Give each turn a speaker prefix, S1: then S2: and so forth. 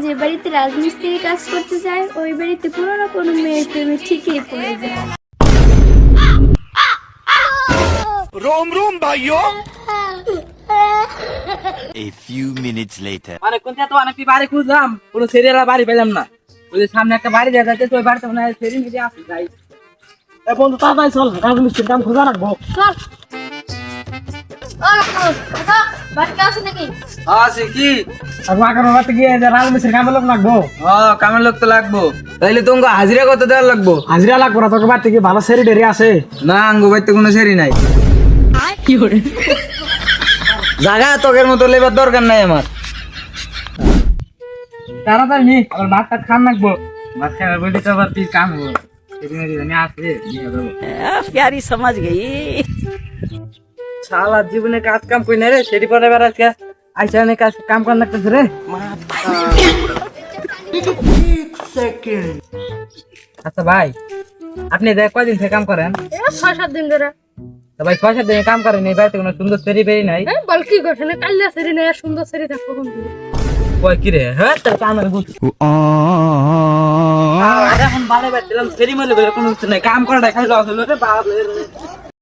S1: যে বাড়িতে রাজমিস্ত্রি কাজ করতে যায় ওই বাড়িতে পুরোনো কোনো মেয়ের প্রেমে ঠিকই পড়ে যায়।
S2: रोम रोम भाइयों।
S3: A few minutes later.
S4: মানে কোনটা তো অনেক বাড়ি খুঁজলাম, কোনো সিরিয়াল বাড়ি পেলাম না। ওই যে সামনে একটা বাড়ি দেখা যাচ্ছে, ওই বাড়িতে মনে হয় সেরি মিলে আছে যাই।
S5: এ বন্ধু তাড়াতাড়ি চল, রাজমিস্ত্রির কাম খোঁজা রাখবো।
S1: চল। কাকা বাড়িতে আছে নাকি?
S4: আছে কি?
S5: আর মাকার রাতে গিয়ে যে রাজমিস্ত্রির কামে লোক লাগবো।
S4: কামের লোক তো লাগবো। তাইলে তোমাকে হাজিরা কত দেওয়ার লাগবো?
S5: হাজিরা লাগবো না, তোকে বাড়িতে কি ভালো সেরি ডেরি আছে?
S4: না, আঙ্গু বাড়িতে কোনো সেরি নাই। জায়গা তোকের মতো লেবার দরকার নাই আমার। তাড়াতাড়ি নি, আবার ভাতটা খান লাগবো। ভাত খাওয়ার বলি তো আবার কাম হবো।
S6: प्यारी समझ गई।
S4: সারা জীবনে কাজ কাম কই না রে, সেটি পরে এবার আজকে আইসা নে কাজ কাম করার লাগতেছে রে। আচ্ছা ভাই, আপনি দেখ কয়দিন থেকে কাম করেন?
S1: 6-7 দিন ধরে।
S4: তো ভাই 6-7 দিন কাম করেন, এই বাড়িতে কোনো সুন্দর সেরি বেরি নাই?
S1: বল কি ঘটনা, কাল্লা সেরি না সুন্দর সেরি থাকবো কোন দিন?
S4: কই কি রে? হ্যাঁ তোর কামের বুঝ এখন বারে বারে দিলাম সেরি মলে কোনো কিছু নাই, কাম করাটা খালি লস হলো রে বাপ রে।